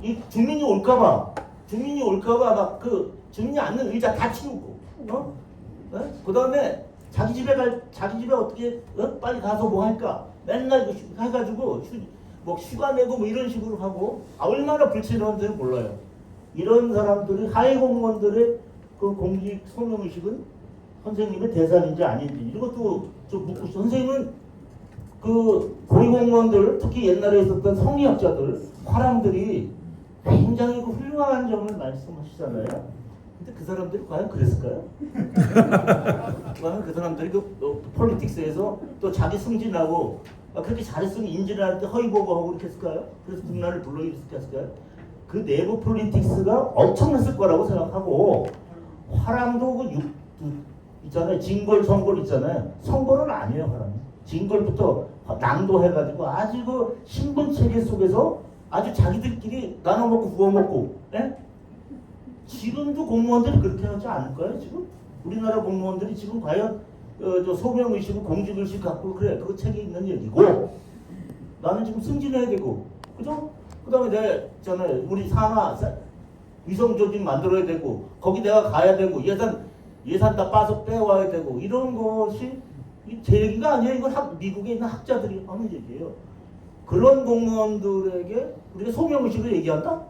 이 주민이 올까봐 막 그 주민이 앉는 의자 다 치우고, 그 다음에 자기 집에 어떻게 빨리 가서 뭐 할까 맨날 해가지고 뭐 휴가 내고 뭐 이런 식으로 하고, 얼마나 불친한지 몰라요. 이런 사람들이 하위 공무원들의 그 공직 소명 의식은 선생님의 대상인지 아닌지 이것도 좀 묻고 싶어요. 선생님은 그 고위공무원들, 특히 옛날에 있었던 성리학자들, 화랑들이 굉장히 그 훌륭한 점을 말씀하시잖아요. 근데 그 사람들이 과연 그랬을까요? 과연 그 사람들이 그 폴리틱스에서 또 자기 승진하고 그렇게 잘했으면 인지를 할 때 허위 보고하고 그렇게 했을까요? 그래서 국난을 불러일으켰을까요? 그 내부 폴리틱스가 엄청났을 거라고 생각하고, 화랑도 있잖아요. 징벌, 성벌 있잖아요. 성벌은 아니에요, 화랑이. 징벌부터 낭도해가지고 아주 그 신분 체계 속에서 아주 자기들끼리 나눠먹고 구워먹고, 예? 지금도 공무원들이 그렇게 하지 않을까요? 지금 우리나라 공무원들이 지금 과연 저 소명의식, 공직의식 갖고 그래, 그거 책에 있는 얘기고, 나는 지금 승진해야 되고, 그죠? 그 다음에 내가 있잖아요, 우리 산하 위성조직 만들어야 되고, 거기 내가 가야 되고, 예산 다 빠서 빼와야 되고, 이런 것이 제 얘기가 아니에요. 이건 미국에 있는 학자들이 하는 얘기예요. 그런 공무원들에게 우리가 소명의식을 얘기한다?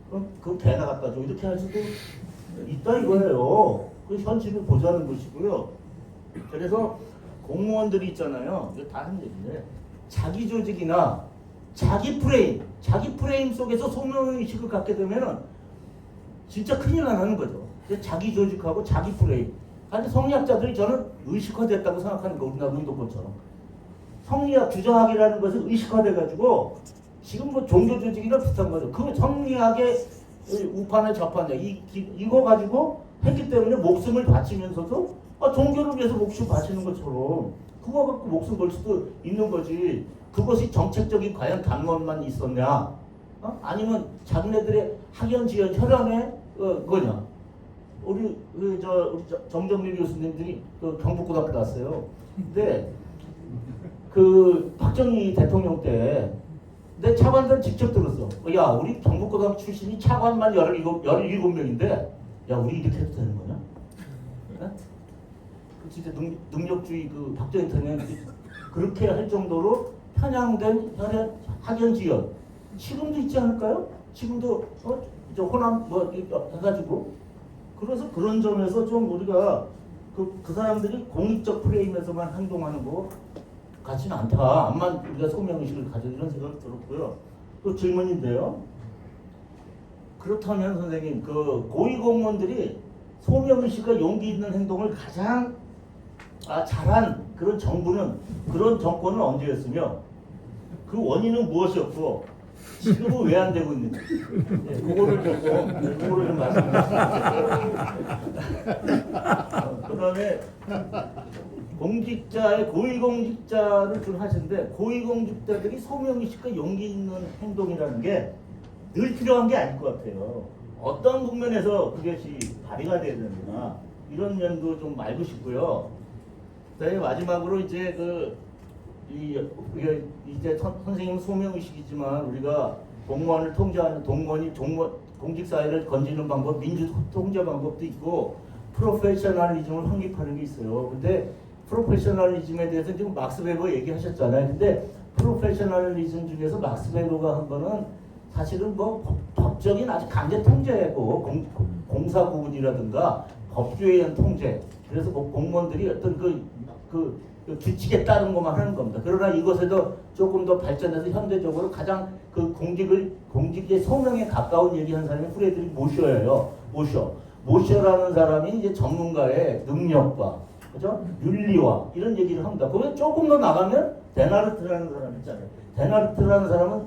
그럼 그건 개나 갖다 줘, 이렇게 할 수도 있다 이거예요. 그 현실을 보자는 것이고요. 그래서 공무원들이 있잖아요, 이거 다 하는 얘기인데, 자기 조직이나 자기 프레임 속에서 소명의식을 갖게 되면은 진짜 큰일 나는 거죠. 자기 조직하고 자기 프레임. 아니, 성리학자들이 저는 의식화됐다고 생각하는 거, 우리나라 운동권처럼. 성리학 주장학이라는 것을 의식화돼가지고 지금 뭐 종교 조직이랑 비슷한 거죠. 그 성리학의 우파나 좌파냐 이거 가지고 했기 때문에 목숨을 바치면서도 종교를 위해서 목숨 바치는 것처럼 그거 갖고 목숨 걸 수도 있는 거지. 그것이 정책적인 과연 강론만 있었냐? 아니면 자기네들의 학연지연 혈연의 거냐? 우리 정정민 교수님들이 그 경북고등학교 나왔어요. 근데 그 박정희 대통령 때 내 차관들 직접 들었어. 야, 우리 경북고등학교 출신이 차관만 17명인데 야, 우리 이렇게 해도 되는 거냐? 네? 진짜 능력주의 그 박정희 대통령이 그렇게 할 정도로 편향된 학연지연 지금도 있지 않을까요? 지금도 호남 뭐 해가지고, 그래서 그런 점에서 좀 우리가 그 사람들이 공익적 프레임에서만 행동하는 거 같지는 않다. 암만 우리가 소명의식을 가져, 이런 생각이 들었고요. 또 질문인데요. 그렇다면 선생님, 그 고위공무원들이 소명의식과 용기 있는 행동을 가장 잘한 그런 정권은 언제였으며, 그 원인은 무엇이었고, 지금은 왜 안 되고 있는지, 그거를 좀 말씀해 주세요. 그 다음에 고위공직자를 주로 하시는데, 고위공직자들이 소명의식과 용기 있는 행동이라는 게 늘 필요한 게 아닐 것 같아요. 어떤 국면에서 그것이 발휘가 돼야 되느냐, 이런 면도 좀 알고 싶고요. 그다음에 마지막으로 이제 이제 선생님 소명의식이지만 우리가 공무원을 통제하는 공직사회를 건지는 방법, 민주 통제 방법도 있고 프로페셔널리즘을 확립하는 게 있어요. 근데 프로페셔널리즘에 대해서 지금 막스 베버 얘기하셨잖아요. 근데 프로페셔널리즘 중에서 막스 베버가 한 거는 사실은 뭐 법적인 아주 강제 통제고, 공사 구분이라든가 법규에 의한 통제. 그래서 뭐 공무원들이 어떤 그 규칙에 따른 것만 하는 겁니다. 그러나 이것에도 조금 더 발전해서 현대적으로 가장 그 공직의 소명에 가까운 얘기하는 사람이 프레드릭 모셔예요. 모셔라는 사람이 이제 전문가의 능력과, 그죠? 윤리와 이런 얘기를 합니다. 거기에 조금 더 나가면 데나르트라는 사람 있잖아요. 데나르트라는 사람은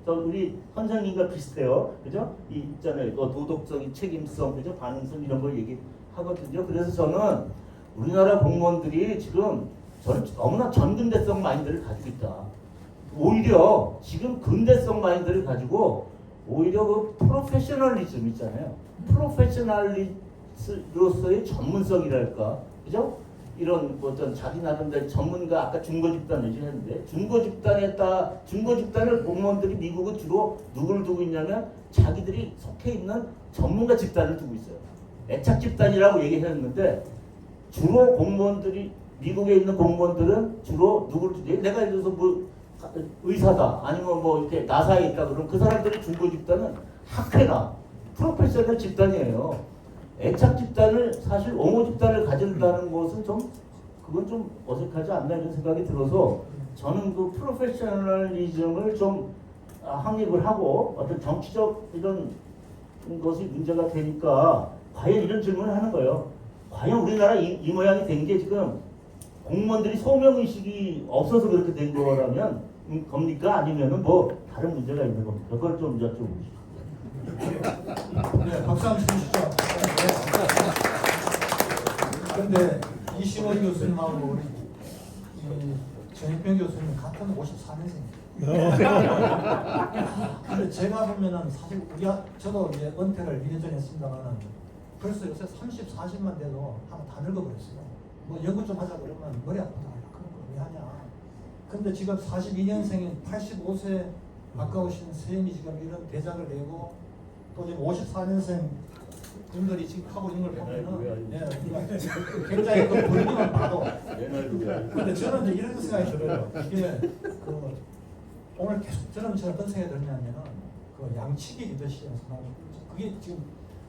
우리 선생님과 비슷해요. 그죠? 있잖아요. 도덕적인 책임성, 그죠? 반응성 이런 걸 얘기하거든요. 그래서 저는 우리나라 공무원들이 지금 저는 너무나 전근대성 마인드를 가지고 있다. 오히려 지금 근대성 마인드를 가지고 오히려 그 프로페셔널리즘 있잖아요. 프로페셔널리스로서의 전문성이랄까, 그죠? 이런 뭐 어떤 자기 나름대로 전문가 아까 중고 집단 얘기했는데 중고 집단을 공무원들이 미국은 주로 누구를 두고 있냐면 자기들이 속해 있는 전문가 집단을 두고 있어요. 애착 집단이라고 얘기했는데 주로 공무원들이 미국에 있는 공무원들은 주로 누구를 두고 내가 예를 들어서 뭐 의사다 아니면 뭐 이렇게 나사에 있다 그러면 그 사람들의 중고 집단은 학회나 프로페셔널 집단이에요. 애착 집단을 사실 옹호 집단을 가진다는 것은 그건 좀 어색하지 않나 이런 생각이 들어서 저는 그 프로페셔널리즘을 좀 확립을 하고 어떤 정치적 이런 것이 문제가 되니까 과연 이런 질문을 하는 거예요. 과연 우리나라 이 모양이 된 게 지금 공무원들이 소명의식이 없어서 그렇게 된 거라면 겁니까? 아니면은 뭐 다른 문제가 있는 겁니까? 그걸 좀 여쭤보시죠. 네, 박수 한번 주시죠. 그런데 이시원 교수님하고 우리 전익병 교수님 같은 54년생이에요. 근데 제가 보면은 사실 저도 이제 은퇴를 2년 전에 했습니다만은 벌써 요새 30, 40만 돼도 하나 다 늙어버렸어요. 뭐 연구 좀 하자 그러면 머리 아프다. 그런 거 왜 하냐. 근데 지금 42년생인 85세 가까우신 선생님이 지금 이런 대작을 내고 또 지금 54년생 분들이 지금 하고 있는 걸 보면은 굉장히 그 볼륨을 봐도 근데 저는 이제 이런 생각이 들어요. 이게 그 오늘 계속 저는 어떤 생각이 들냐면은 그 양치기 리더십이라는 생각이 그게 지금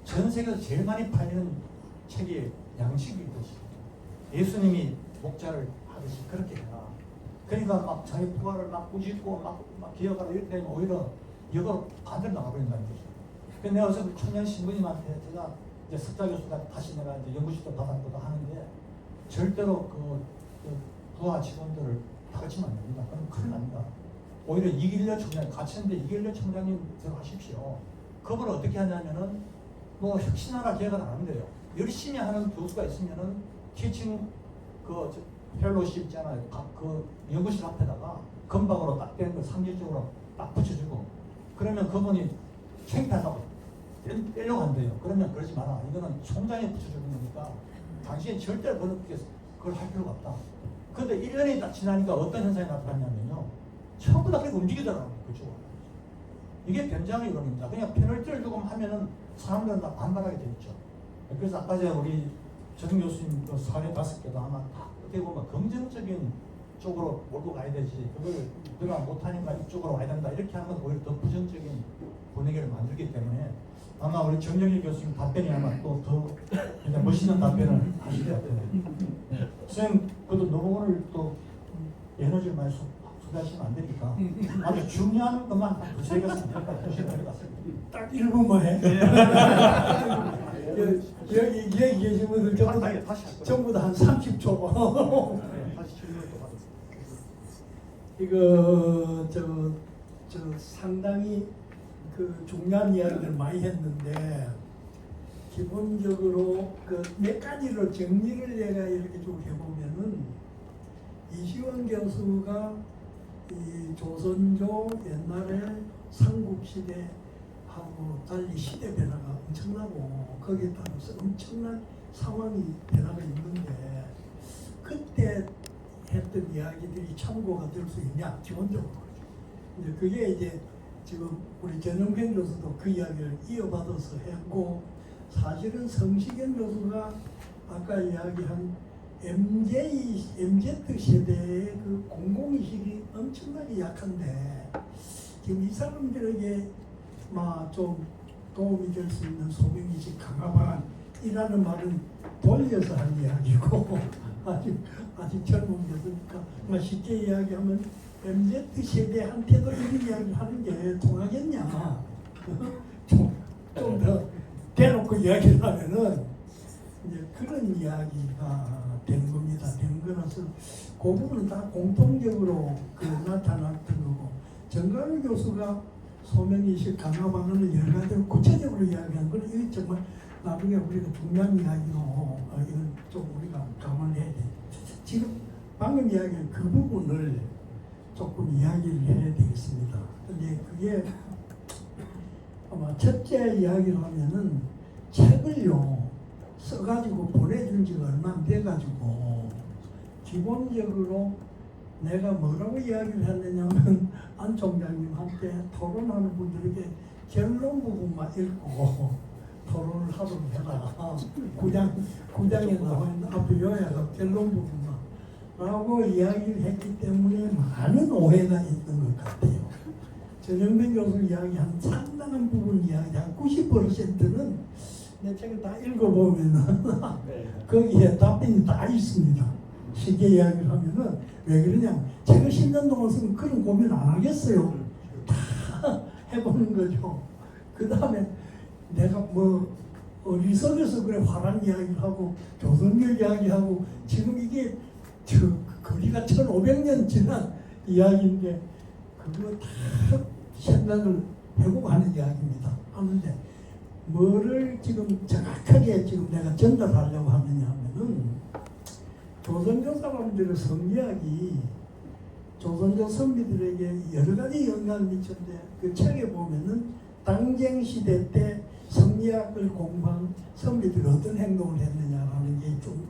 전 세계에서 제일 많이 팔리는 책이 양치기 리더십. 예수님이 목자를 하듯이 그렇게 해라. 그러니까 막 자기 부하를 막 꾸짖고 막 기억하라 이렇게 되면 오히려 이거 반대로 나가버린다는 거죠. 그래서 내가 어서 청년 신부님한테 제가 이제 석자 교수가 다시 내가 이제 연구실도 받았거든 하는데 절대로 그 부하 직원들을 다그치면 안 됩니다. 그럼 큰일 납니다. 오히려 이길래 총장 같이 했는데 이길래 총장님 들어가십시오. 그걸 어떻게 하냐면은 뭐 혁신하라 계획을 안 하는데요. 열심히 하는 교수가 있으면은 티칭 그 펠로십 있잖아요. 그 연구실 앞에다가 금방으로 딱 된 거 상징적으로 딱 붙여주고 그러면 그분이 창피하다고 떼려고 한대요. 그러면 그러지 마라. 이거는 총장이 붙여주는 거니까 당신이 절대로 그걸 할 필요가 없다. 근데 1년이 딱 지나니까 어떤 현상이 나타났냐면요. 전부 다 그렇게 움직이더라고요. 그죠? 이게 변장의 이론입니다. 그냥 페널티를 주고 하면은 사람들은 다 반발하게 돼 있죠. 그래서 아까 전에 우리 정 교수님 그 사례 5개도 아마 다 어떻게 보면 긍정적인 쪽으로 몰고 가야 되지. 그걸 내가 못하니까 이쪽으로 와야 된다. 이렇게 하면 오히려 더 부정적인 분위기를 만들기 때문에 아마 우리 정영일 교수님 답변이 아마 또 더 그냥 멋있는 답변을 하실 것 같아요. 선생님, 그래도 너무 오늘 또 에너지를 많이 소비하시면 안 되니까 아주 중요한 것만 두세 개씩 보시면 될 것 같습니다. 딱 1분만 해. 여기 계신 분들 전부 다 한 30초. 다시 질문을 또 받았습니다. 이거 저 상당히 그 중요한 이야기를 많이 했는데 기본적으로 그 몇 가지로 정리를 내가 이렇게 좀 해보면은 이시원 교수가 이 조선조 옛날에 삼국시대하고 달리 시대 변화가 엄청나고 거기에 따라서 엄청난 상황이 변화가 있는데 그때 했던 이야기들이 참고가 될 수 있냐 기본적으로 이제 그게 이제 지금 우리 전영평 교수도 그 이야기를 이어받아서 했고 사실은 성시경 교수가 아까 이야기한 MZ 세대의 그 공공의식이 엄청나게 약한데 지금 이 사람들에게 좀 도움이 될 수 있는 소명의식 강화반이라는 말은 돌려서 한 이야기고 아직 젊은 교수니까 쉽게 이야기하면 MZ 세대한테도 이런 이야기를 하는 게 통하겠냐 좀 더 대놓고 이야기를 하면은 이제 그런 이야기가 된 겁니다. 된 거라서 그 부분은 다 공통적으로 나타났던 거고 정관우 교수가 소명의식 강화 방안을 여러 가지로 구체적으로 이야기한 건 이게 정말 나중에 우리가 중요한 이야기로 이건 좀 우리가 감안해야 돼. 지금 방금 이야기한 그 부분을 조금 이야기를 해야 되겠습니다. 근데 그게 아마 첫째 이야기를 하면은 책을요 써가지고 보내준 지가 얼마 안 돼가지고 기본적으로 내가 뭐라고 이야기를 했느냐면 안 총장님한테 토론하는 분들에게 결론 부분만 읽고 토론을 하도록 해라. 구장에 나와 있는 앞에 요약과 결론 부분만 라고 이야기를 했기 때문에 많은 오해가 있는 것 같아요. 전영민 교수 이야기한 상당한 부분 이야기 한 90%는 내 책을 다 읽어보면은 거기에 답변이 다 있습니다. 쉽게 이야기를 하면은 왜 그러냐, 제가 10년 동안 쓰면 그런 고민 안 하겠어요. 다 해보는 거죠. 그 다음에 내가 뭐 어리석어서 그래 화란 이야기를 하고 조선력 이야기하고 지금 이게 거리가 1500년 지난 이야기인데 그거 다 생각을 회복하는 이야기입니다. 하는데 뭐를 지금 정확하게 지금 내가 전달하려고 하느냐 하면은 조선조 사람들의 성리학이 조선조 선비들에게 여러 가지 영향을 미쳤는데 그 책에 보면은 당쟁 시대 때 성리학을 공부한 선비들이 어떤 행동을 했느냐라는 게 좀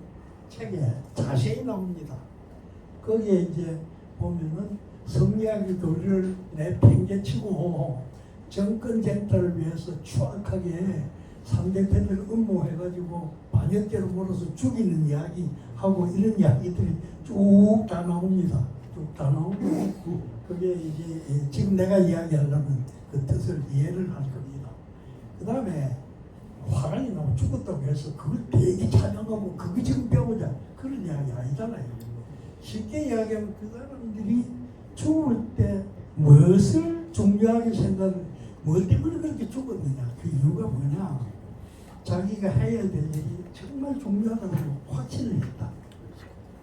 책에 자세히 나옵니다. 거기에 이제 보면은 성리학이 도리를 내팽개치고 정권 쟁탈을 위해서 추악하게 상대편을 음모해가지고 반역죄로 몰아서 죽이는 이야기하고 이런 이야기들이 쭉 다 나옵니다. 쭉 다 나오고 그게 이제 지금 내가 이야기하려면 그 뜻을 이해를 할 겁니다. 그 다음에 화랑이 나고 죽었다고 해서 그걸 되게 찬양하고 그거 지금 배우자 그런 이야기 아니잖아요. 쉽게 이야기하면 그 사람들이 죽을 때 무엇을 중요하게 생각을 뭐 때문에 그렇게 죽었느냐 그 이유가 뭐냐, 자기가 해야 될 일이 정말 중요하다고 확신을 했다.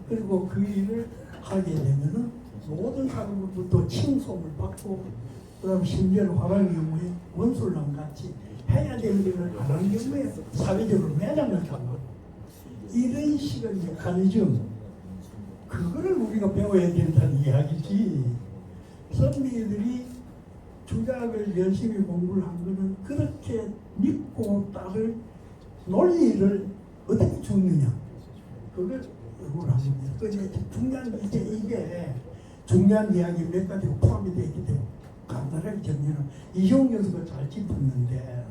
그리고 그 일을 하게 되면은 모든 사람들부터 칭송을 받고 그다음 심지어 화랑의 경우에 원술랑 같이 해야 될 일을 안 하는 경우에 사회적으로 매장을 잡고 이런 식의 메커니즘 그거를 우리가 배워야 된다는 이야기지. 선비들이 주작을 열심히 공부를 한 거는 그렇게 믿고 따를 논리를 어떻게 죽느냐 그걸 연구를 한 겁니다. 그래서 중요한 이게 중요한 이야기 몇 가지가 포함이 되어 있기 때문에 간단하게 정리는 이시용 교수가 잘 짚었는데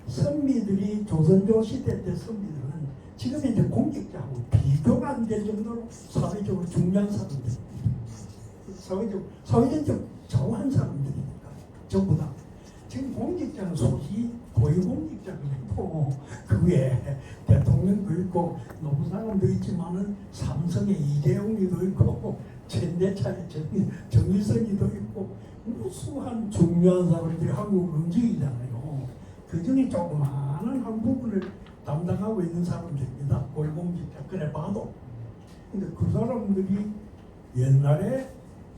선비들이 조선조 시대 때 선비들은 지금 이제 공직자하고 비교가 안 될 정도로 사회적으로 중요한 사람들, 사회적 저한 사람들이니까 전부 다. 지금 공직자는 소위 고위공직자가 있고 그 외에 대통령도 있고 높은 사람도 있지만은 삼성의 이재용이도 있고 현대차의 정일선이도 있고 무수한 중요한 사람들이 한국을 움직이잖아요. 그 중에 조그마한 한 부분을 담당하고 있는 사람들입니다. 고위공직자 그래 봐도. 근데 그 사람들이 옛날에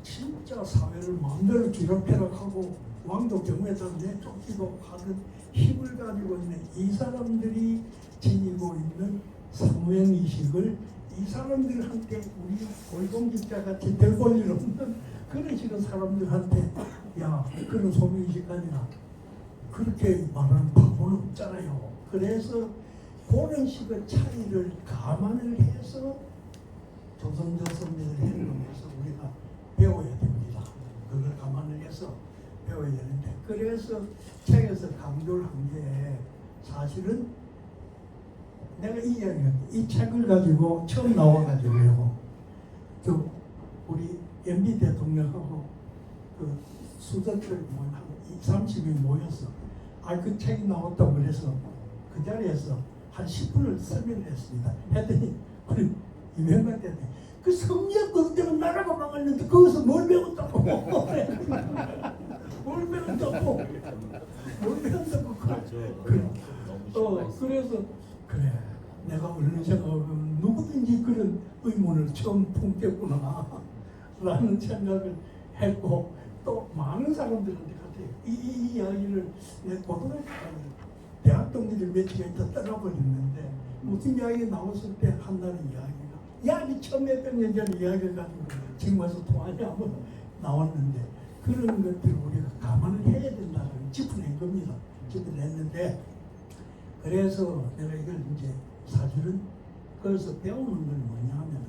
진짜 사회를 마음대로 기록해락하고 왕도 경우에 따라 내쫓기도 하는 힘을 가지고 있는 이 사람들이 지니고 있는 사무행의식을 이 사람들한테 우리 고위공직자같이 별 볼 일 없는 그런 식의 사람들한테 야 그런 소명의식까지나 그렇게 말하는 바보는 없잖아요. 그래서 그런 식의 차이를 감안을 해서 조선조 선비들 행동에서 우리가 배워야 됩니다. 그걸 감안을 해서 배워야 되는데 그래서 책에서 강조를 한 게 사실은 내가 이 책을 가지고 처음 나와가지고요. 저 우리 MB 대통령하고 그 수석들 한 20-30명 모였어. 그 책이 나왔다고 그래서 그 자리에서 한 10분을 설명을 했습니다. 했더니 우리 이명박한테 그 성리학 그것 때문에 나라가 망했는데 거기서 뭘 배웠다고 뭘 배웠다고 그래서 그래 내가 얼른 생각하면 누구든지 그런 의문을 처음 품겠구나 라는 생각을 했고 또 많은 사람들한테 같아요. 이 이야기를 내 고등학교 대학 동기들 며칠 있다 떠나버렸는데 무슨 이야기 나왔을 때 한다는 이야기가 처음 몇백 년 전에 이야기를 가지고 지금 와서 통하냐고 나왔는데 그런 것들을 우리가 감안을 해야 된다는 짚어낸 겁니다. 짚어냈는데 그래서 내가 이걸 이제 사실은 그래서 배우는 건 뭐냐 하면은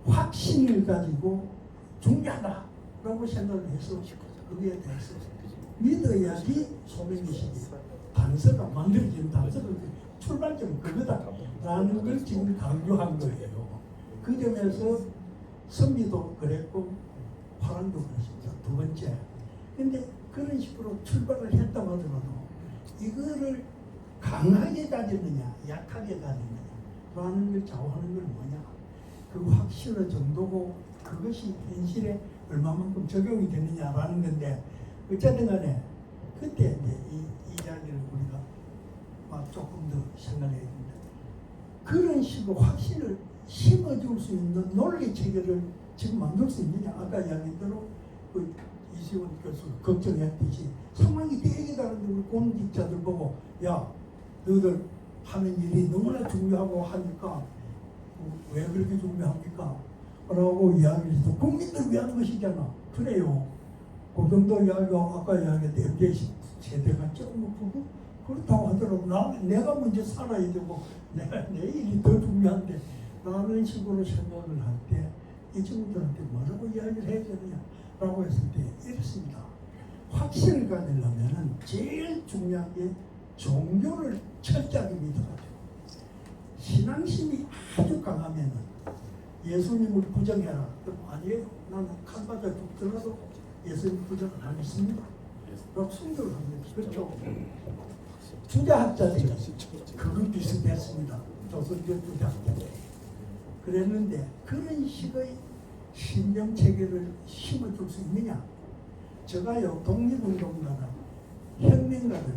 확신을 가지고 중요하다라고 생각을 해서 그거에 대해서 믿어야지 소명의식이 단서가 만들어지는 단서가 출발점은 그거다라는 걸 지금 강조한 거예요. 그 점에서 선비도 그랬고 화랑도 그렇습니다. 두 번째. 근데 그런 식으로 출발을 했다 하더라도 이거를 강하게 가졌느냐 약하게 가졌느냐 라는 걸 좌우하는 건 뭐냐, 그 확신의 정도고 그것이 현실에 얼마만큼 적용이 되느냐라는 건데, 어쨌든 간에 그때 이제 이 이야기를 우리가 막 조금 더 생각해야 됩니다. 그런 식으로 확신을 심어줄 수 있는 논리 체계를 지금 만들 수 있느냐. 아까 이야기대로 그 이시원 교수 걱정했듯이 상황이 되게 다른데 우리 공직자들 보고 야 너희들 하는 일이 너무나 중요하고 하니까 왜 그렇게 중요합니까? 라고 이야기를 해서 국민들 위한 것이잖아. 그래요. 그 정도 이야기가 아까 이야기했던 MZ 세대가 조금 그렇다고 하더라도 내가 먼저 살아야 되고 내 일이 더 중요한데 라는 식으로 생각을 할 때 이 친구들한테 뭐라고 이야기를 해야 되느냐라고 했을 때 이렇습니다. 확신을 가지려면 제일 중요한 게 종교를 철저하게 믿어가지고 신앙심이 아주 강하면은 예수님을 부정해라. 그럼 아니에요. 나는 칼 맞아 죽더라도 예수님 부정을 안 했습니다. 그럼 순교를 합니다. 그렇죠. 주자학자들이 그걸 비슷했습니다. 조선교 주자학자들. 그랬는데 그런 식의 신념 체계를 심어줄 수 있느냐? 제가요 독립운동가나 혁명가들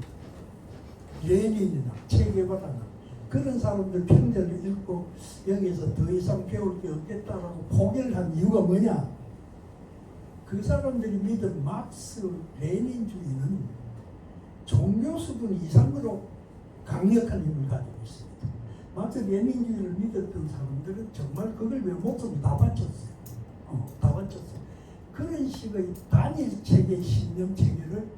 레닌이나 체게바라나 그런 사람들 편지를 읽고 여기서 더 이상 배울 게 없겠다라고 포기를 한 이유가 뭐냐? 그 사람들이 믿은 막스 레닌주의는 종교 수준 이상으로 강력한 힘을 가지고 있습니다. 막스 레닌주의를 믿었던 사람들은 정말 그걸 왜 목숨을 다 바쳤어요. 다 바쳤어요. 그런 식의 단일 체계, 신념 체계를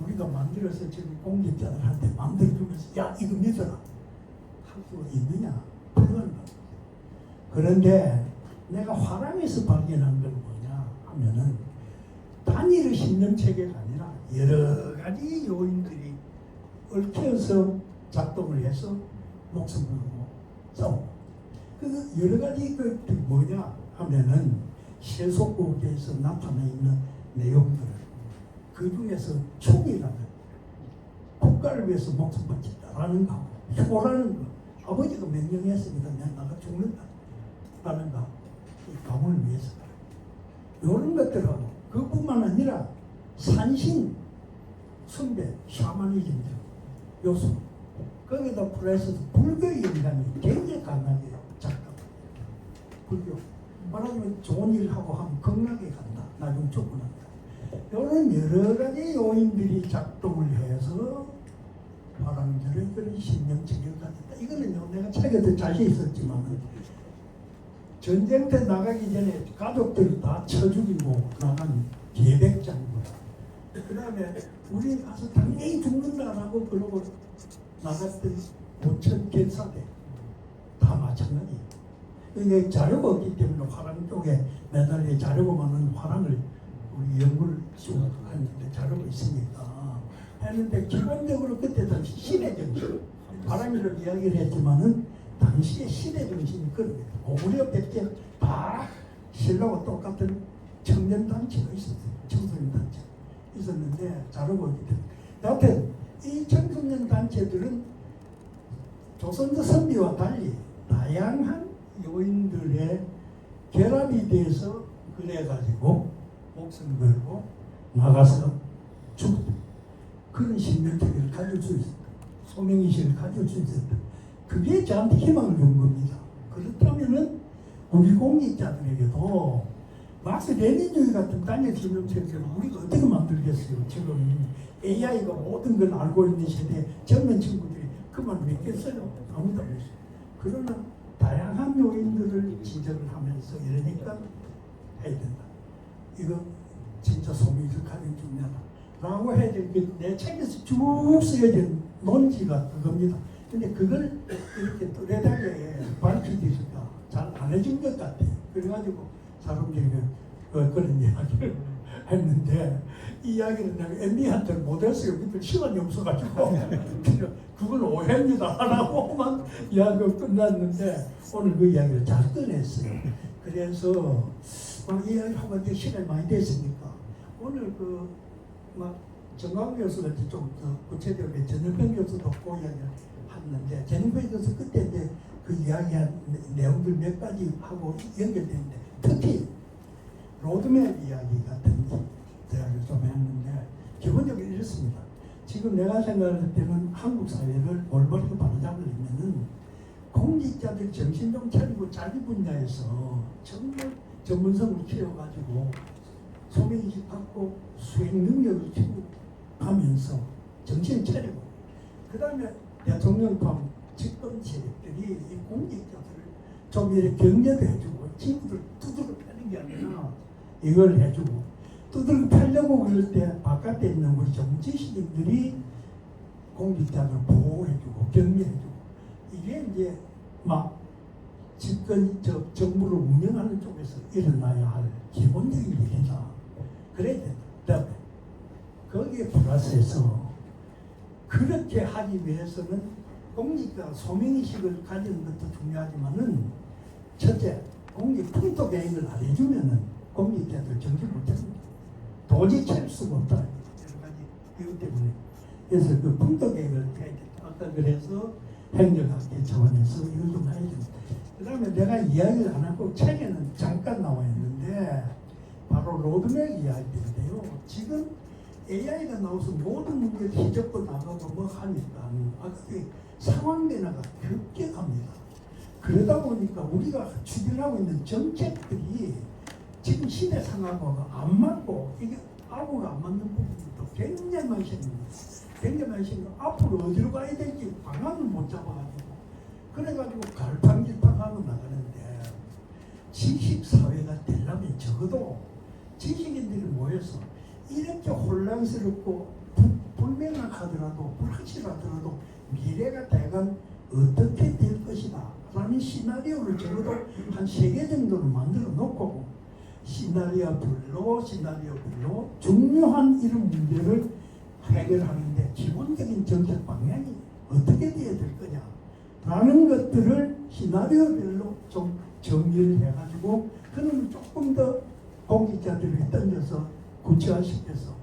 우리가 만들어서 지금 공직자들한테 만들어주면서 야 이거 믿어라 할 수 있느냐? 불가능합니다. 그런데 내가 화랑에서 발견한 건 뭐냐 하면은 단일의 신념 체계가 아니라 여러 가지 요인들이 얽혀서 작동을 해서 목숨을 걸고 싸우고 그 여러 가지 것들이 뭐냐 하면은 세속국에서 나타나 있는 내용들 그 중에서 총이라는 국가를 위해서 목숨 바친다라는 거, 효라는 거, 아버지가 명령했습니다. 내가 죽는다 라는 거, 이 가문을 위해서 이런 것들하고 그뿐만 아니라 산신, 숭배, 샤머니즘 요소 거기다 플러스 불교의 영향이 굉장히 강하게 작동합니다. 불교 말하자면 좋은 일 하고 하면 건강하게 간다. 나중 죽고 이런 여러 가지 요인들이 작동을 해서 화랑들의 그런 신념 체계를 가졌다. 이거는요 내가 책에도 자신 있었지만 전쟁 때 나가기 전에 가족들이 다 쳐 죽이고 나간 계백장군. 그 다음에 우리 가서 당연히 죽는다라고 그러고 나갔던 5천 결사대 다 마찬가지예요. 이게 자료가 없기 때문에 화랑 쪽에 매달려 자료가 많은 화랑을 우리 연구를 하는데 자료가 있으니까 했는데 기본적으로 그때 당시 시대 정신 바람이를 이야기를 했지만은 당시의 시대 정신이 그런 거예요. 고구려 백제 다 신라와 똑같은 청년 단체가 있었어요. 청소년 단체 있었는데 자료가 없기 때문에 여하튼 이 청소년 단체들은 조선조 선비와 달리 다양한 요인들의 결합이 돼서 그래가지고 목숨 걸고 나가서 죽었다. 그런 신명체계를 가질 수 있었다. 소명의식을 가질 수 있었다. 그게 저한테 희망을 준 겁니다. 그렇다면은 우리 공직자들에게도 막스 레닌주의 같은 단일 신명체계를 우리가 어떻게 만들겠어요? 지금 AI가 모든 걸 알고 있는 시대에 젊은 친구들이 그만 믿겠어요? 아무도 안 믿어요. 그러나 다양한 요인들을 지적을 하면서 이러니까 해야 된다. 이거 진짜 소명의식을 가진 중요하다 라고 해야 될 게 내 책에서 쭉 쓰여진 논지가 그겁니다. 근데 그걸 이렇게 뚜렷하게 밝히기가 잘 안 해준 것 같아. 그래가지고 사람들이 그런 이야기를 했는데 이 이야기는 내가 MB한테 못했어요. 그때 시간이 없어가지고 그건 오해입니다 라고만 이야기가 끝났는데 오늘 그 이야기를 잘 꺼냈어요. 그래서 막 이야기하고 이제 시간이 많이 됐으니까 오늘 막 정광 교수가 좀 더 구체적으로 전현평 교수도 그 이야기를 했는데 전현평 교수 그때 이제 그 이야기한 내용들 몇 가지 하고 연결되는데 특히 로드맵 이야기 같은 이야기를 좀 했는데 기본적으로 이렇습니다. 지금 내가 생각할 때는 한국 사회를 올바르게 바로잡으려면은 공직자들 정신 좀 차리고 자기 분야에서 정말 전문성을 키워가지고 소명의식 갖고 수행 능력을 키워가면서 정신을 차리고 그 다음에 대통령 포함 집권 세력들이 이 공직자들을 좀 이렇게 격려도 해주고 친구들 두드러 패는 게 아니라 이걸 해주고 두드러 패려고 그럴 때 바깥에 있는 우리 정치시민들이 공직자들을 보호해주고 격려해주고 이게 이제 막 집권 정부를 운영하는 쪽에서 일어나야 할 기본적인 일이다. 그래야 된다. 그다음에 거기에 플러스해서 그렇게 하기 위해서는 공직자 소명의식을 가지는 것도 중요하지만은 첫째 공직 풍토 계획을 안 해주면은 공직자들 정신 못 차립니다. 도저히 차릴 수가 없다. 여러 가지 이유 때문에 그래서 그 풍토 계획을 해야 된다. 아까 그래서 행정학계 차원에서 이걸 좀 해야 된다. 그 다음에 내가 이야기를 안 하고 책에는 잠깐 나와 있는데 바로 로드맵 이야기인데요. 지금 AI가 나와서 모든 문제를 뒤집고 나가고 뭐 하니까 상황 변화가 급격합니다. 그러다 보니까 우리가 추진하고 있는 정책들이 지금 시대 상황하고 안 맞고 이게 아무가 안 맞는 부분도 굉장히 많이 생깁니다. 굉장히 많이 생기고 앞으로 어디로 가야 될지 방안을 못 잡아가지고 그래가지고 갈팡질팡하고 나가는데 지식사회가 되려면 적어도 지식인들이 모여서 이렇게 혼란스럽고 불명확하더라도 불확실하더라도 미래가 대강 어떻게 될 것이다 라는 시나리오를 적어도 한 3개 정도는 만들어 놓고 시나리오별로 중요한 이런 문제를 해결하는데 기본적인 정책 방향이 어떻게 되어야 될 거냐 라는 것들을 시나리오별로 좀 정리를 해가지고 그러면 조금 더 공직자들이 던져서 구체화시켜서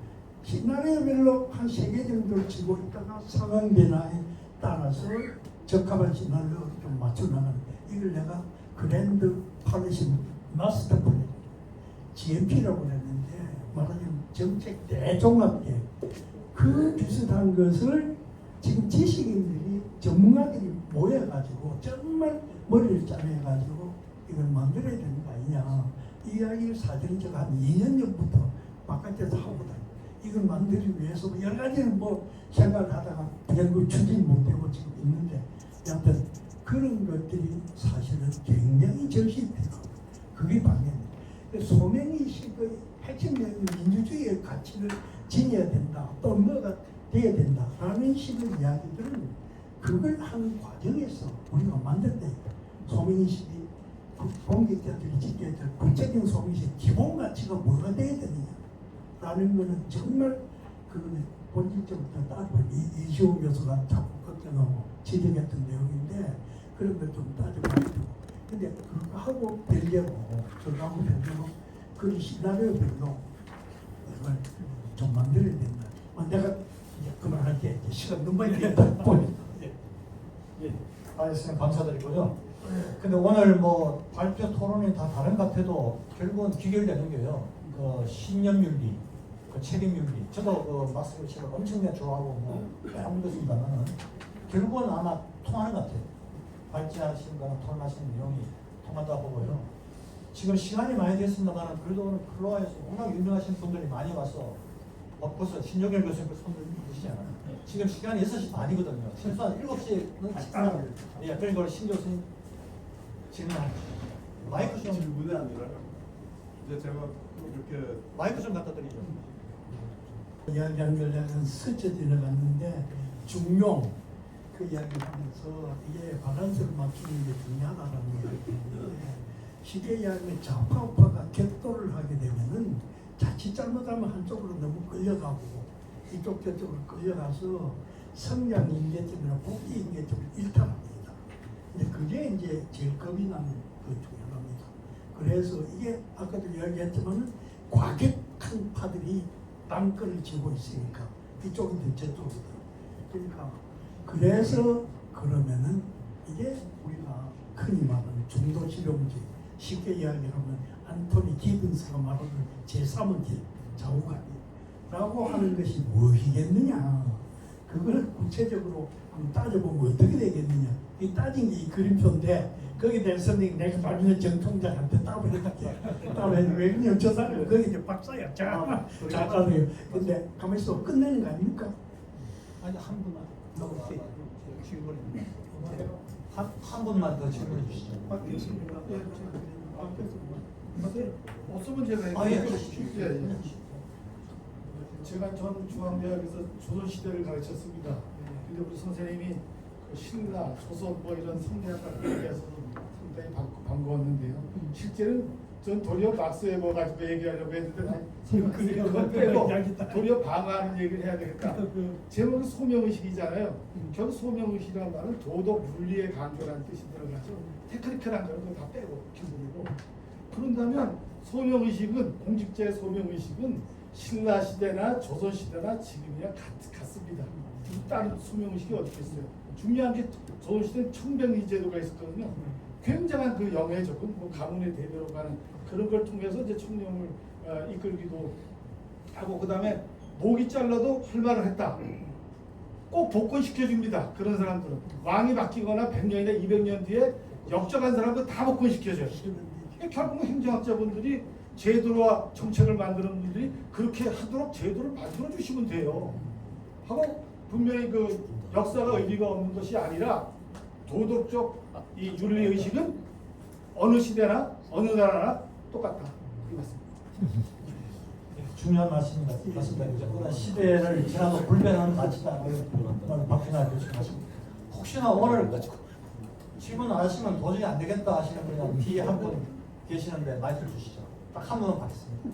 시나리오별로 한 3개 정도를 치고 있다가 상황 변화에 따라서 적합한 시나리오를 좀 맞춰나가는 이걸 내가 그랜드 팔리시 마스터 플랜 GMP라고 그랬는데 말하자면 정책 대종합계획 그 비슷한 것을 지금 지식인들이 전문가들이 모여가지고 정말 머리를 짜내가지고 이걸 만들어야 되는 거 아니냐 이 이야기를 사전에 제가 한 2년 전부터 바깥에서 하고 다녀요. 이걸 만들기 위해서 여러 가지를 뭐 생각을 하다가 그걸 추진 못하고 지금 있는데 여하튼 그런 것들이 사실은 굉장히 절실해요. 그게 방향입니다. 소명의식의 핵심적인 민주주의의 가치를 지녀야 된다. 또 뭐가 돼야 된다라는 식의 이야기들은 그걸 하는 과정에서 우리가 만들 때 소명의식이 공직자들이 지켜야 될 구체적인 소명의식 기본 가치가 뭐가 돼야 되느냐라는 거는 정말 그거는 본질적으로 따지고 이시호 교수가 자꾸 걱정하고 지적했던 내용인데 그런 걸 좀 따져봐야 되고 근데 그거 하고 별개로 저거 하고 별개로 그 시나리오별로 이걸 좀 만들어야 된다. 내가 이제 그만할게. 시간 너무 많이 됐다. 예, 선생님 감사드리고요. 근데 오늘 뭐 발표 토론이 다 다른 것 같아도 결국은 귀결되는 게요. 그 신념윤리, 그 책임윤리. 저도 그 마스크 책을 엄청나게 좋아하고 뭐안 읽었습니다만은 결국은 아마 통하는 것 같아요. 발제하시는 거나 토론하시는 내용이 통한다고 보고요. 지금 시간이 많이 됐습니다만 그래도 오늘 플로아에서 워낙 유명하신 분들이 많이 와서 벌써 신종일 교수님 손들 드시잖아요. 지금 시간이 6시 반이거든요. 최소한 7시는 직전을 그러니까 신 교수님 질문하시죠. 마이크 좀 질문이 아니라 이제 제가 이렇게 마이크 좀 갖다 드리죠. 이야기하는 걸 내가 스쳐 지나갔는데 중용 그 이야기를 하면서 이게 밸런스를 맞추는 게 중요하다는 이야기인데 시계 이야기는 좌파 우파가 격돌을 하게 되면은 자칫 잘못하면 한쪽으로 너무 끌려가고 이쪽 저쪽으로 끌려가서 성장 인계점이나 복귀 인계점을 일탈합니다. 근데 그게 이제 제일 겁이 나는 그 중에 하나입니다. 그래서 이게 아까도 이야기했지만은 과격한 파들이 당권을 쥐고 있으니까 이쪽이든 저쪽이든 그러니까 그래서 그러면은 이게 우리가 흔히 말하는 중도실용주의 쉽게 이야기하면 안토니 기든스가 말하는 제3의 좌우간이라고 하는 것이 무엇이겠느냐 그걸 구체적으로 한번 따져보면 어떻게 되겠느냐 이 따진 게 이 그림표인데 거기에 대해서 내가 나중에 정통자한테 답을 해줄게 왜 그냥 저 사람은 거기 이제 박사야 작가세요 근데 가만히 있어 끝내는 거 아닙니까? 아니 한 분만 더 질문 한 분만 더 질문해 주시죠. 받겠습니다. 없으면 제가 아, 예. 예. 제가 전 중앙대학에서 조선시대를 가르쳤습니다. 근데 우리 선생님이 그 신라, 조선 뭐 이런 성리학과 얘기해서 상당히 반가웠는데요. 실제는 전 도리어 막스웨버 가지고 얘기하려고 했는데 그걸 빼고 도리어 방어하는 얘기를 해야 되겠다. 제목이 소명의식이잖아요. 결국 소명의식이라는 말은 도덕 윤리의 강조라는 뜻이 들어가죠. 테크니컬한 거는 다 빼고 기본이고. 그런다면 소명의식은 공직자의 소명의식은 신라 시대나 조선 시대나 지금이야 같습니다. 다른 소명의식이 어디 있어요? 중요한 게 조선 시대는 청병리 제도가 있었거든요. 굉장한 그 영해적은 뭐 가문의 대대로 가는 그런 걸 통해서 이제 청렴을 이끌기도 하고 그 다음에 목이 잘라도 할 말을 했다. 꼭 복권시켜줍니다. 그런 사람들은 왕이 바뀌거나 100년이나 200년 뒤에 역적한 사람들 다 복권시켜줘요. 결국 행정학자분들이 제도와 정책을 만드는 분들이 그렇게 하도록 제도를 만들어 주시면 돼요. 하고 분명히 그 역사가 의미가 없는 것이 아니라 도덕적 이 윤리 의식은 어느 시대나 어느 나라나 똑같다. 이 말씀. 중요한 말씀입니다. 그런 시대를 지나서 불변하는 가치다. 박준하 교수님 하십니다. 혹시나 오늘 질문 안 하시면 도저히 안 되겠다 하시는 분이 뒤에 한 분 계시는데 마이크를 주시죠. 딱 한 분은 받겠습니다.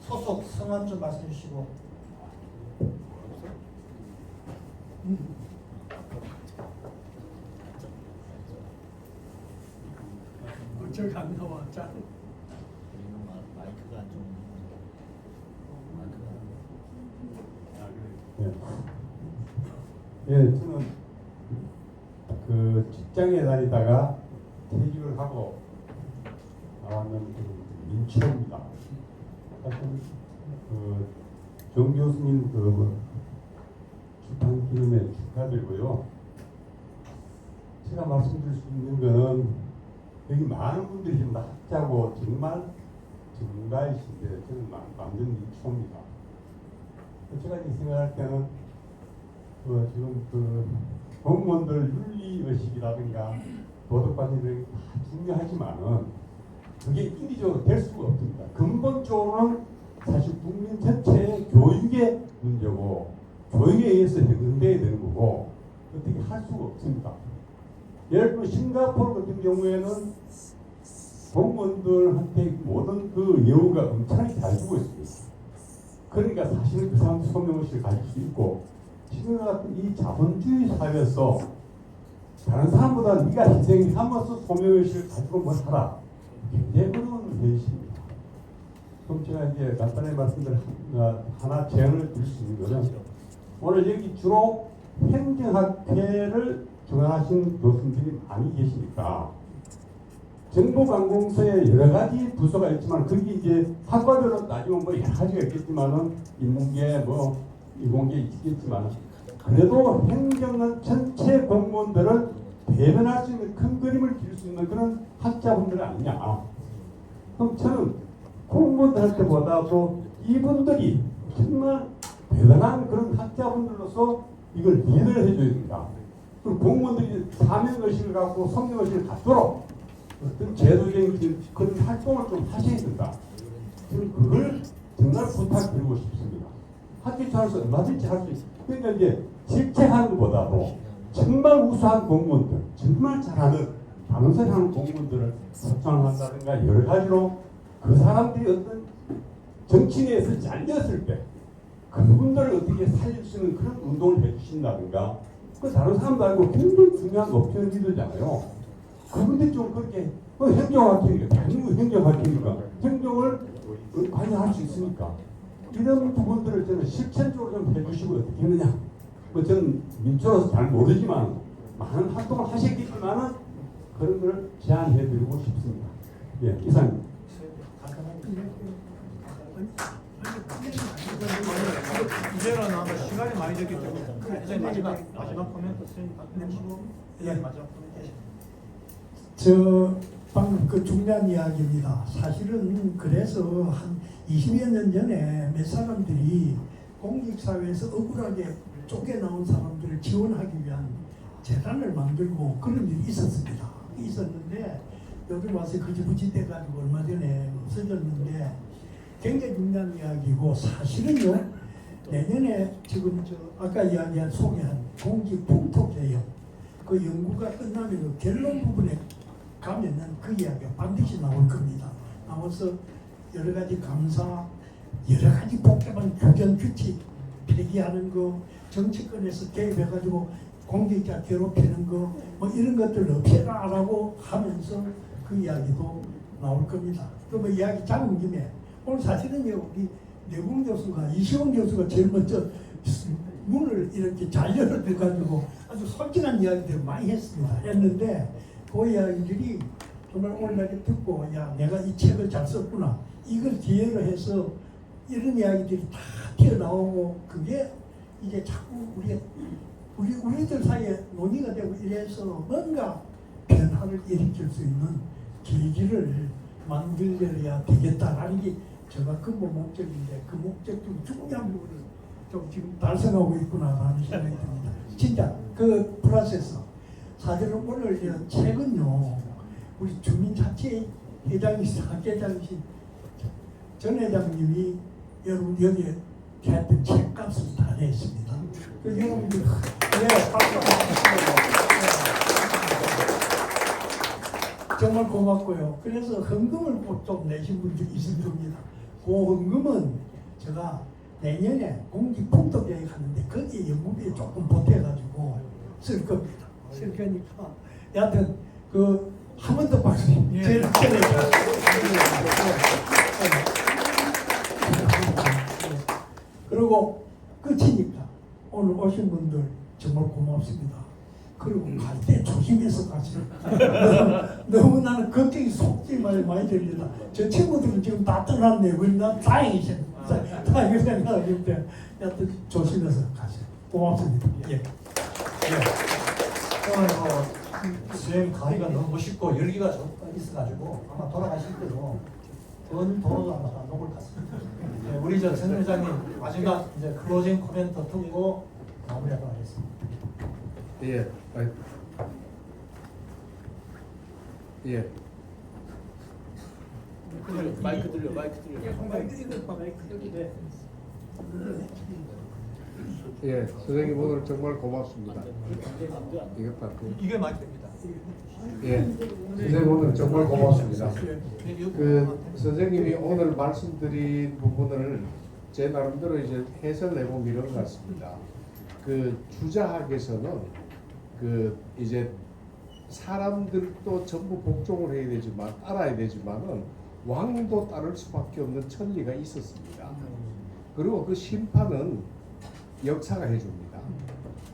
소속 성함 좀 말씀해 주시고. 저기 안 나와. 자. 마이크가 좀 예, 저는 그 직장에 다니다가 퇴직을 하고 나왔는 그 민초입니다. 하여튼 그정 교수님 그 출판 기념회 축하드리고요. 제가 말씀드릴 수 있는 거는 여기 많은 분들이 지금 학자고 정말 전문가이신데 저는 완전 민초입니다. 제가 이 생각할 때는 지금 그 공무원들 윤리 의식이라든가 도덕관념이 다 중요하지만은 그게 인위적으로 될 수가 없습니다. 근본적으로는 사실 국민 전체의 교육의 문제고 교육에 의해서 해결돼야 되는 거고 어떻게 할 수가 없습니다. 예를 들어 싱가포르 같은 경우에는 공무원들한테 모든 그 예우가 엄청나게 잘 주고 있습니다. 그러니까 사실은 그 사람도 소명의식을 가질 수 있고 지금 같은 이 자본주의 사회에서 다른 사람보다 네가 희생하면서 소명의식을 가지고 뭘 하라 굉장히 어려운 현실입니다. 그럼 제가 이제 간단히 말씀드릴 하나 제안을 드릴 수 있는 거는 오늘 여기 주로 행정학회를 정하신 교수님들이 많이 계시니까 정보관공서에 여러 가지 부서가 있지만 거기 이제 학과별로 따지면 뭐 여러 가지가 있겠지만은 인문계 뭐 이공계 있겠지만 그래도 행정은 전체 공무원들을 대변할 수 있는 큰 그림을 그릴 수 있는 그런 학자분들 아니냐. 그럼 저는 공무원들 때보다도 이분들이 정말 대단한 그런 학자분들로서 이걸 리더를 해줘야 된다. 그리고 공무원들이 사명의식을 갖고 성명의식을 갖도록 어떤 제도적인 그런 활동을 좀 하셔야 된다. 저는 그걸 정말 부탁드리고 싶습니다. 학교 차원에서 얼마든지 할 수 있습니다. 그러니까 이제 실체하는 것보다도 정말 우수한 공무원들, 정말 잘하는 바른소리 하는 공무원들을 석방한다든가 여러 가지로 그 사람들이 어떤 정치인에서 잘렸을 때 그분들을 어떻게 살릴 수 있는 그런 운동을 해주신다든가 그 다른 사람도 알고 굉장히 중요한 옵션 리더잖아요. 그분들이 좀 그렇게 행정학회니까 대한민국 행정학회니까 행정을 관여할 수 있으니까 이런 부분들을 저는 실천적으로 좀 해주시고 어떻게 했느냐. 뭐 저는 민주로서 잘 모르지만 많은 활동을 하셨겠지만은 그런 걸 제안해드리고 싶습니다. 예, 이상입니다. 이제는 아마 시간이 많이 됐기 때문에 이제 마지막 코멘트 쓰시고 마지막 코멘트. 저 방금 그 중요한 이야기입니다. 사실은 그래서 한 20여 년 전에 몇 사람들이 공직사회에서 억울하게 쫓겨나온 사람들을 지원하기 위한 재단을 만들고 그런 일이 있었습니다. 있었는데 요즘 와서 그지부지 돼가지고 얼마 전에 없어졌는데 굉장히 중요한 이야기고 사실은요 내년에 지금 저 아까 이야기한 소개한 공직풍토개혁 그 연구가 끝나면 그 결론 부분에 가면은 그 이야기가 반드시 나올 겁니다. 나와서 여러 가지 감사, 여러 가지 복잡한 규정 규칙 폐기하는 거, 정치권에서 개입해가지고 공직자 괴롭히는 거, 뭐 이런 것들 없애라라고 하면서 그 이야기도 나올 겁니다. 또 뭐 이야기 잡은 김에 오늘 사실은요 우리 내공 교수가 이시원 교수가 제일 먼저 문을 이렇게 잘 열어줘가지고 아주 솔직한 이야기들을 많이 했는데 그 이야기들이 정말 오늘날 듣고 야 내가 이 책을 잘 썼구나 이걸 기회로 해서 이런 이야기들이 다 튀어나오고 그게 이제 자꾸 우리들 사이에 논의가 되고 이래서 뭔가 변화를 일으킬 수 있는 계기를 만들어야 되겠다라는 게 제가 근본 목적인데 그 목적 중 중요한 부분을 좀 지금 달성하고 있구나라는 생각이 듭니다. 진짜 그 프로세스 사실은 오늘 이 책은요 우리 주민자치회장이신 학회장이신 전 회장님이 여러분 여기에 했던 책값을 다 냈습니다. 여러분들 박수 정말 고맙고요. 그래서 헌금을 꼭 좀 내신 분들이 있을 겁니다. 그 헌금은 제가 내년에 공직풍토개혁 하는데 거기에 연구비에 조금 보태가지고 쓸 겁니다. 쓸 거니까 여하튼 그 한 번 더 박수. 제일 그리고 끝이니까 오늘 오신 분들 정말 고맙습니다. 그리고 갈 때 조심해서 가시라. 너무 나는 걱정이 속지 많이 됩니다. 저 친구들은 지금 다 떠났네요. 난 다행이죠. 다행히 생각하기 때문에 여튼 조심해서 가시라. 고맙습니다. 예. 예. 오늘 선생님 강의가 너무 멋있고 열기가 있어가지고 아마 돌아가실 때도 돈 도로가 아마 안 녹을 것 같습니다. 예, 우리 전 회장님 마지막 이제 클로징 코멘트 듣고 마무리하도록 하겠습니다. 예. 예. 마이크 들려. 예. 선생님 오늘 정말 고맙습니다. 이게 마이크입니다. 예. 선생님 오늘 정말 고맙습니다. 그 선생님이 오늘 말씀드린 부분을 제 나름대로 이제 해설해보면 이런 것 같습니다. 그 주자학에서는 그 이제 사람들도 전부 복종을 해야 되지만 따라야 되지만은 왕도 따를 수밖에 없는 천리가 있었습니다. 그리고 그 심판은 역사가 해줍니다.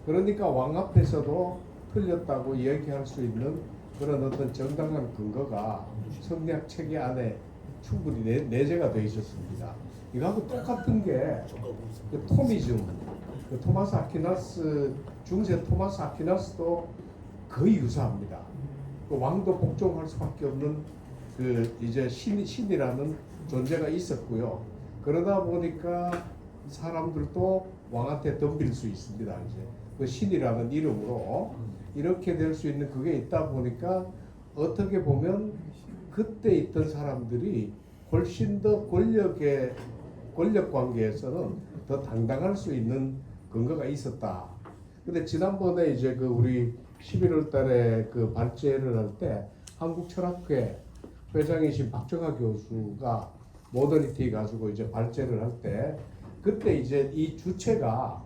그러니까 왕 앞에서도 틀렸다고 이야기할 수 있는 그런 어떤 정당한 근거가 성리학 체계 안에 충분히 내재가 되어 있었습니다. 이거하고 똑같은 게 그 토미즘, 그 토마스 아퀴나스 중세 토마스 아퀴나스도 거의 유사합니다. 그 왕도 복종할 수밖에 없는 그 이제 신이라는 존재가 있었고요. 그러다 보니까 사람들도 왕한테 덤빌 수 있습니다. 이제 그 신이라는 이름으로 이렇게 될 수 있는 그게 있다 보니까 어떻게 보면 그때 있던 사람들이 훨씬 더 권력 관계에서는 더 당당할 수 있는 근거가 있었다. 근데 지난번에 이제 그 우리 11월 달에 그 발제를 할 때 한국철학회 회장이신 박정하 교수가 모더니티 가지고 이제 발제를 할 때 그때 이제 이 주체가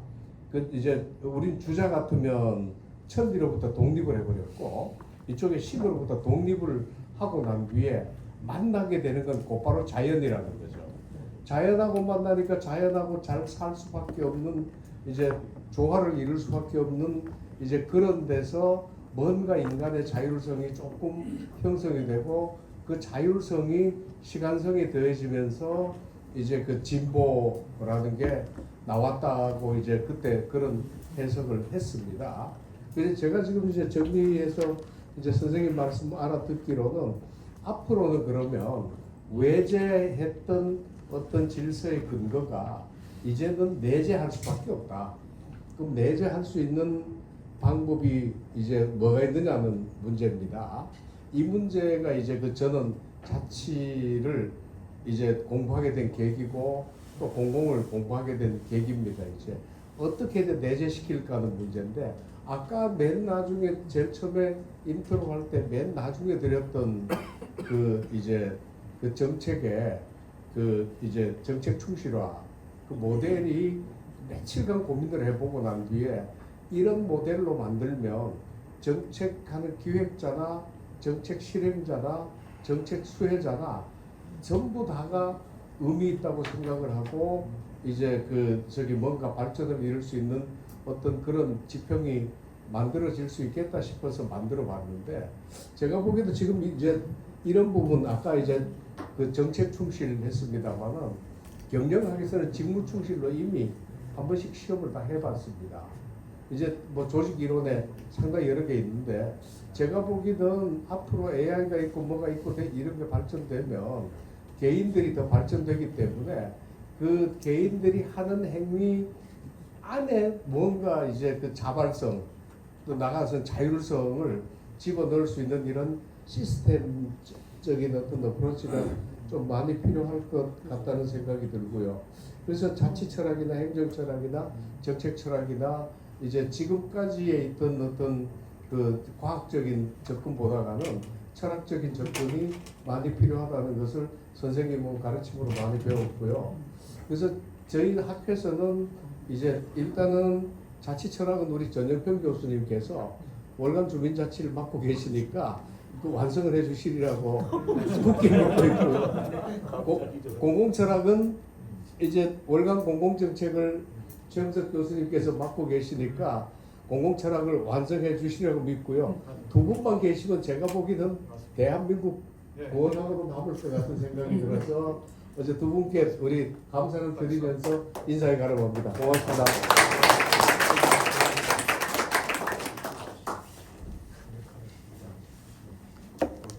그 이제 우린 주자 같으면 천리로부터 독립을 해버렸고 이쪽에 신으로부터 독립을 하고 난 뒤에 만나게 되는 건 곧바로 자연이라는 거죠. 자연하고 만나니까 자연하고 잘 살 수밖에 없는 이제 조화를 이룰 수밖에 없는 이제 그런 데서 뭔가 인간의 자율성이 조금 형성이 되고 그 자율성이 시간성이 더해지면서 이제 그 진보라는 게 나왔다고 이제 그때 그런 해석을 했습니다. 그래서 제가 지금 이제 정리해서 이제 선생님 말씀 알아듣기로는 앞으로는 그러면 외제했던 어떤 질서의 근거가 이제는 내재할 수밖에 없다. 그럼 내재할 수 있는 방법이 이제 뭐가 있느냐는 문제입니다. 이 문제가 이제 그 저는 자치를 이제 공부하게 된 계기고 또 공공을 공부하게 된 계기입니다. 이제 어떻게 내재시킬까는 문제인데 아까 맨 나중에 제일 처음에 인트로 할 때 맨 나중에 드렸던 그 이제 그 정책의 그 이제 정책 충실화 그 모델이 며칠간 고민을 해보고 난 뒤에 이런 모델로 만들면 정책하는 기획자나 정책 실행자나 정책 수혜자나 전부 다가 의미 있다고 생각을 하고 이제 그 저기 뭔가 발전을 이룰 수 있는 어떤 그런 지평이 만들어질 수 있겠다 싶어서 만들어 봤는데 제가 보기에도 지금 이제 이런 부분 아까 이제 그 정책 충실했습니다만은 경영학에서는 직무 충실로 이미 한 번씩 시험을 다 해봤습니다. 이제 뭐 조직 이론에 상당히 여러 개 있는데 제가 보기는 앞으로 AI가 있고 뭐가 있고 이런 게 발전되면 개인들이 더 발전되기 때문에 그 개인들이 하는 행위 안에 뭔가 이제 그 자발성 또 나가서 자율성을 집어넣을 수 있는 이런 시스템적인 어떤 어프로치가 좀 많이 필요할 것 같다는 생각이 들고요. 그래서 자치 철학이나 행정 철학이나 정책 철학이나 이제 지금까지에 있던 어떤 그 과학적인 접근보다는 철학적인 접근이 많이 필요하다는 것을 선생님은 가르침으로 많이 배웠고요. 그래서 저희 학교에서는 이제 일단은 자치 철학은 우리 전영평 교수님께서 월간 주민자치를 맡고 계시니까 그 완성을 해주시리라고 굳게 믿고 있고요. 공공철학은 이제 월간 공공정책을 최영석 교수님께서 맡고 계시니까 공공철학을 완성해 주시려고 믿고요. 두 분만 계시면 제가 보기는 대한민국 구원하고도 남을 것 같은 생각이 들어서 어제 두 분께 우리 감사를 드리면서 인사해 가려고 합니다. 고맙습니다.